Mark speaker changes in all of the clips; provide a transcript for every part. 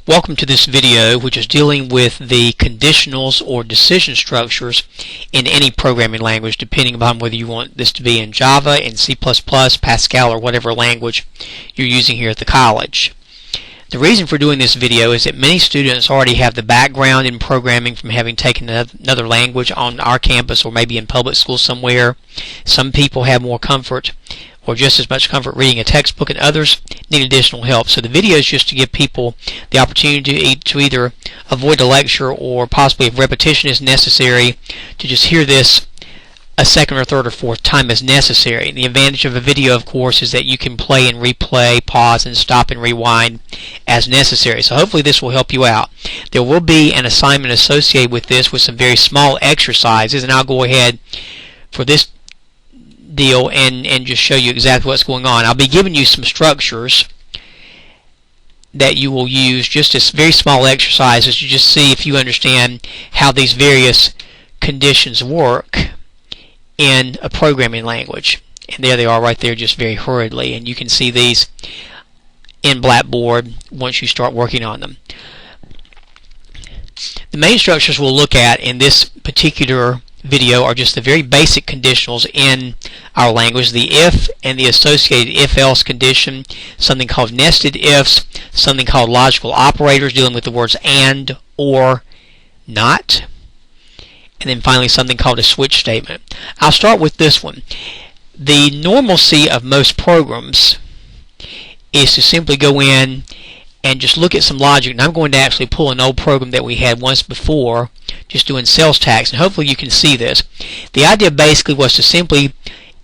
Speaker 1: Welcome to this video, which is dealing with the conditionals or decision structures in any programming language, depending upon whether you want this to be in Java, in C++, Pascal, or whatever language you're using here at the college. The reason for doing this video is that many students already have the background in programming from having taken another language on our campus or maybe in public school somewhere. Some people have more comfort or just as much comfort reading a textbook, and others need additional help. So the video is just to give people the opportunity to either avoid a lecture or possibly, if repetition is necessary, to just hear this a second or third or fourth time as necessary. And the advantage of a video, of course, is that you can play and replay, pause and stop and rewind as necessary. So hopefully this will help you out. There will be an assignment associated with this with some very small exercises, and I'll go ahead for this deal and just show you exactly what's going on. I'll be giving you some structures that you will use, just as very small exercises to just see if you understand how these various conditions work in a programming language. And there they are right there, just very hurriedly, and you can see these in Blackboard once you start working on them. The main structures we'll look at in this particular video are just the very basic conditionals in our language: the if and the associated if-else condition, something called nested ifs, something called logical operators dealing with the words and, or, not, and then finally something called a switch statement. I'll start with this one. The normalcy of most programs is to simply go in and just look at some logic, and I'm going to actually pull an old program that we had once before, just doing sales tax, and hopefully you can see this. The idea basically was to simply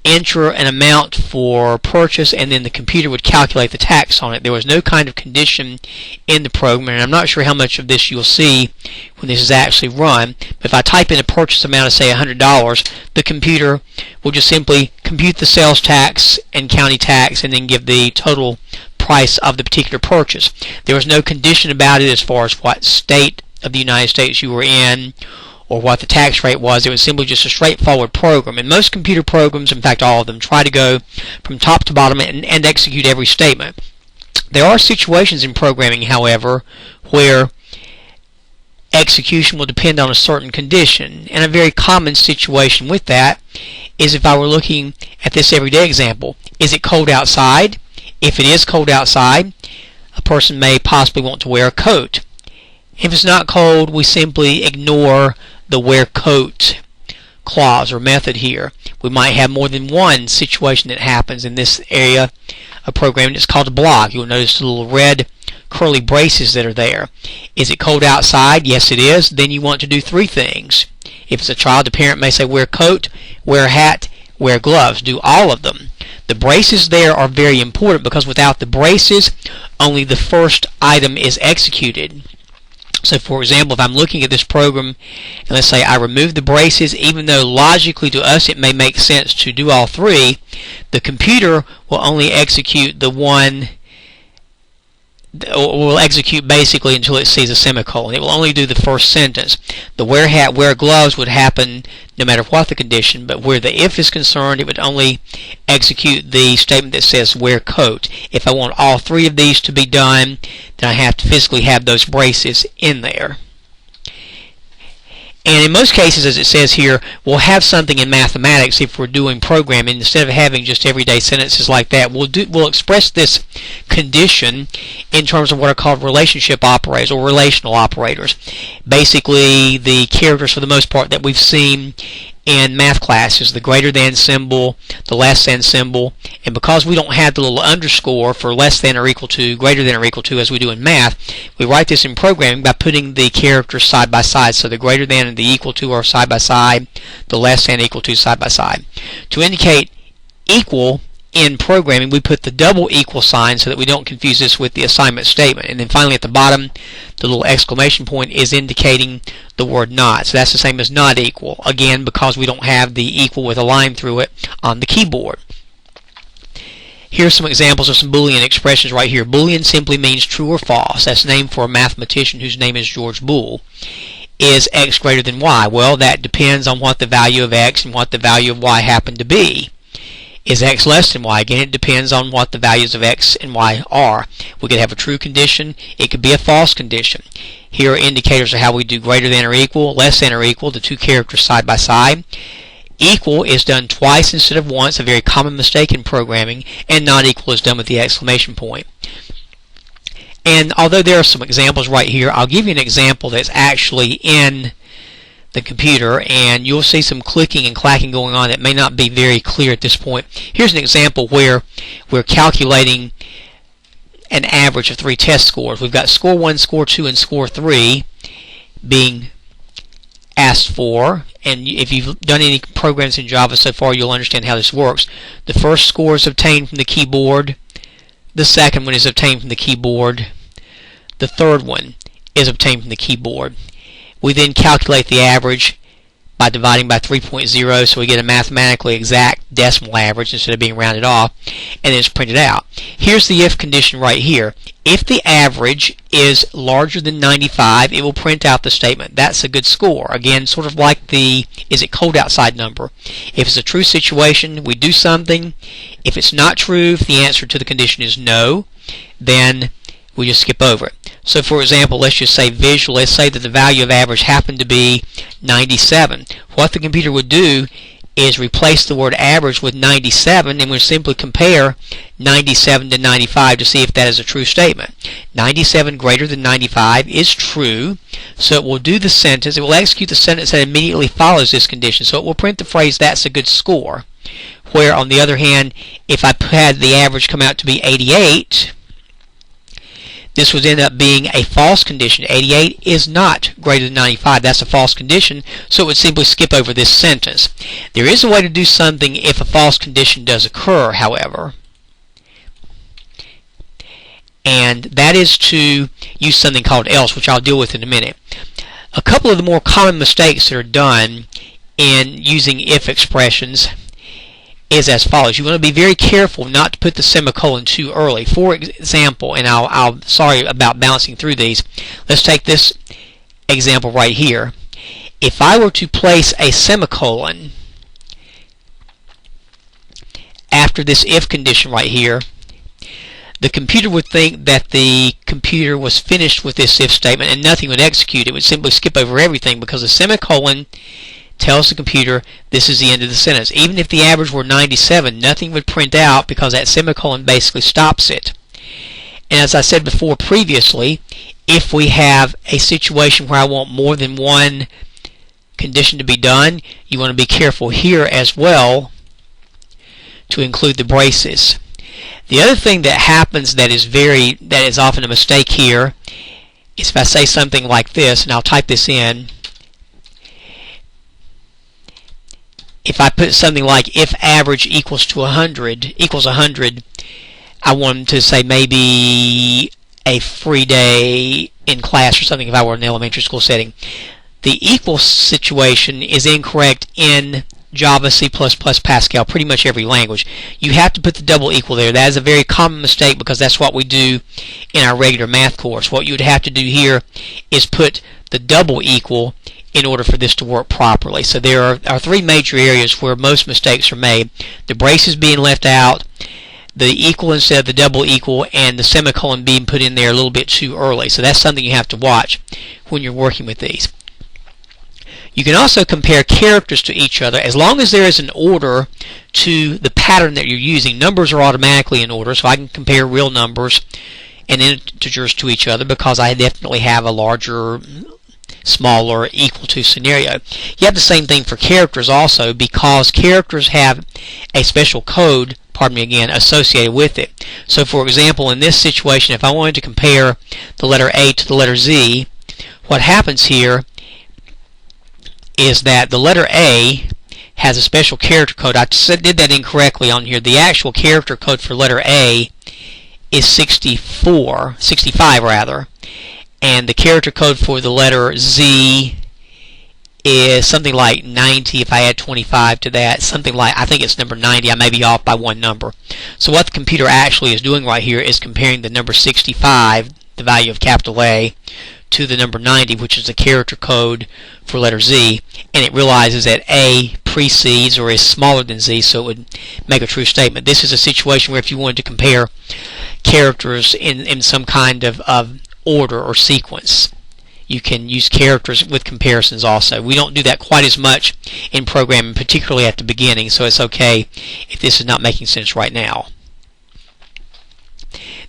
Speaker 1: enter an amount for purchase, and then the computer would calculate the tax on it. There was no kind of condition in the program, and I'm not sure how much of this you'll see when this is actually run, but if I type in a purchase amount of, say, $100, the computer will just simply compute the sales tax and county tax and then give the total price of the particular purchase. There was no condition about it as far as what state of the United States you were in or what the tax rate was. It was simply just a straightforward program. And most computer programs, in fact all of them, try to go from top to bottom and execute every statement. There are situations in programming, however, where execution will depend on a certain condition. And a very common situation with that is if I were looking at this everyday example. Is it cold outside? If it is cold outside, a person may possibly want to wear a coat. If it's not cold, we simply ignore the wear coat clause or method here. We might have more than one situation that happens in this area of programming. It's called a block. You'll notice the little red curly braces that are there. Is it cold outside? Yes, it is. Then you want to do three things. If it's a child, the parent may say wear a coat, wear a hat, wear gloves. Do all of them. The braces there are very important because without the braces, only the first item is executed. So for example, if I'm looking at this program and let's say I remove the braces, even though logically to us it may make sense to do all three, the computer will only execute the one, or will execute basically until it sees a semicolon. It will only do the first sentence. The wear hat, wear gloves would happen no matter what the condition, but where the if is concerned, it would only execute the statement that says wear coat. If I want all three of these to be done, then I have to physically have those braces in there. And in most cases, as it says here, we'll have something in mathematics if we're doing programming. Instead of having just everyday sentences like that, we'll express this condition in terms of what are called relationship operators or relational operators. Basically, the characters for the most part that we've seen in math classes, the greater than symbol, the less than symbol, and because we don't have the little underscore for less than or equal to, greater than or equal to as we do in math, we write this in programming by putting the characters side by side. So the greater than and the equal to are side by side, the less than equal to side by side. To indicate equal in programming, we put the double equal sign so that we don't confuse this with the assignment statement. And then finally at the bottom, the little exclamation point is indicating the word not. So that's the same as not equal, again because we don't have the equal with a line through it on the keyboard. Here's some examples of some Boolean expressions right here. Boolean simply means true or false. That's named for a mathematician whose name is George Boole. Is x greater than y? Well, that depends on what the value of x and what the value of y happen to be. Is x less than y? Again, it depends on what the values of x and y are. We could have a true condition. It could be a false condition. Here are indicators of how we do greater than or equal, less than or equal, the two characters side by side. Equal is done twice instead of once, a very common mistake in programming, and not equal is done with the exclamation point. And although there are some examples right here, I'll give you an example that's actually in the computer, and you'll see some clicking and clacking going on that may not be very clear at this point. Here's an example where we're calculating an average of 3 test scores. We've got score 1, score 2, and score 3 being asked for, and if you've done any programs in Java so far, you'll understand how this works. The first score is obtained from the keyboard, the second one is obtained from the keyboard, the third one is obtained from the keyboard. We then calculate the average by dividing by 3.0, so we get a mathematically exact decimal average instead of being rounded off, and then it's printed out. Here's the if condition right here. If the average is larger than 95, it will print out the statement. That's a good score. Again, sort of like the is it cold outside number. If it's a true situation, we do something. If it's not true, if the answer to the condition is no, then we just skip over it. So for example, let's just say visual, let's say that the value of average happened to be 97. What the computer would do is replace the word average with 97, and we'll simply compare 97 to 95 to see if that is a true statement. 97 greater than 95 is true, so it will do the sentence, it will execute the sentence that immediately follows this condition, so it will print the phrase that's a good score. Where on the other hand, if I had the average come out to be 88, this would end up being a false condition. 88 is not greater than 95. That's a false condition, so it would simply skip over this sentence. There is a way to do something if a false condition does occur, however, and that is to use something called else, which I'll deal with in a minute. A couple of the more common mistakes that are done in using if expressions is as follows. You want to be very careful not to put the semicolon too early. For example, and I'll sorry about bouncing through these. Let's take this example right here. If I were to place a semicolon after this if condition right here, the computer would think that the computer was finished with this if statement and nothing would execute. It would simply skip over everything because the semicolon tells the computer this is the end of the sentence. Even if the average were 97, nothing would print out because that semicolon basically stops it. And as I said before previously, if we have a situation where I want more than one condition to be done, you want to be careful here as well to include the braces. The other thing that happens that is often a mistake here is if I say something like this, and I'll type this in. If I put something like if average equals 100, I want to say maybe a free day in class or something if I were in an elementary school setting. The equal situation is incorrect in Java, C++, Pascal, pretty much every language. You have to put the double equal there. That is a very common mistake because that's what we do in our regular math course. What you would have to do here is put the double equal in order for this to work properly. So there are three major areas where most mistakes are made. The braces being left out, the equal instead of the double equal, and the semicolon being put in there a little bit too early. So that's something you have to watch when you're working with these. You can also compare characters to each other. As long as there is an order to the pattern that you're using, numbers are automatically in order, so I can compare real numbers and integers to each other because I definitely have a larger, smaller, equal to scenario. You have the same thing for characters also because characters have a special code, pardon me again, associated with it. So for example, in this situation, if I wanted to compare the letter A to the letter Z, what happens here is that the letter A has a special character code. I did that incorrectly on here. The actual character code for letter A is 65 rather, and the character code for the letter Z is something like 90. If I add 25 to that, something like, I think it's number 90. I may be off by one number. So what the computer actually is doing right here is comparing the number 65, the value of capital A, to the number 90, which is the character code for letter Z, and it realizes that A precedes or is smaller than z, so it would make a true statement. This is a situation where if you wanted to compare characters in some kind of order or sequence, you can use characters with comparisons also. We don't do that quite as much in programming, particularly at the beginning, so it's okay if this is not making sense right now.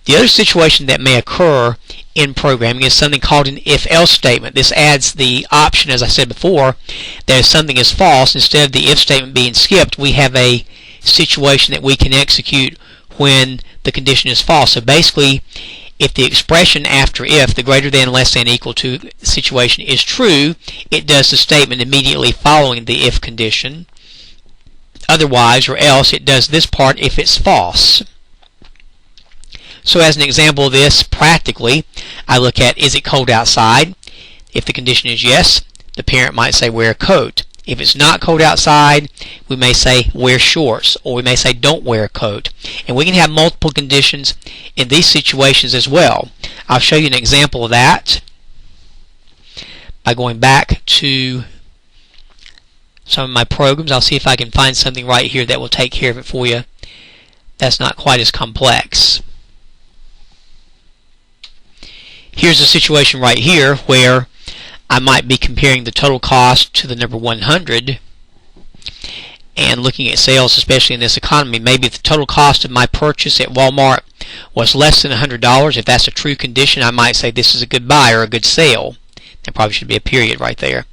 Speaker 1: The other situation that may occur in programming is something called an if-else statement. This adds the option, as I said before, that if something is false, instead of the if statement being skipped, we have a situation that we can execute when the condition is false. So basically, if the expression after if, the greater than, less than, equal to situation is true, it does the statement immediately following the if condition. Otherwise, or else, it does this part if it's false. So as an example of this, practically, I look at, is it cold outside? If the condition is yes, the parent might say wear a coat. If it's not cold outside, we may say wear shorts, or we may say don't wear a coat. And we can have multiple conditions in these situations as well. I'll show you an example of that by going back to some of my programs. I'll see if I can find something right here that will take care of it for you. That's not quite as complex. Here's a situation right here where I might be comparing the total cost to the number 100 and looking at sales, especially in this economy. Maybe if the total cost of my purchase at Walmart was less than $100, if that's a true condition, I might say this is a good buy or a good sale. There probably should be a period right there.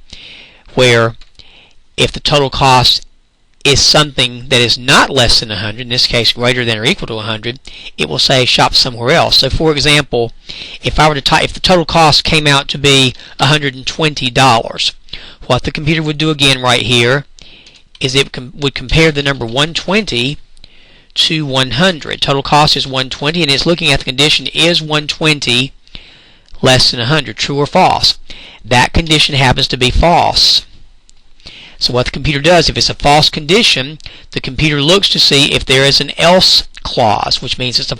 Speaker 1: Where if the total cost is something that is not less than 100, in this case greater than or equal to 100, it will say shop somewhere else. So for example, if I were to type, if the total cost came out to be $120, what the computer would do again right here is it would compare the number 120 to 100. Total cost is 120, and it's looking at the condition, is 120 less than 100, true or false? That condition happens to be false. So what the computer does, if it's a false condition, the computer looks to see if there is an else clause, which means it's a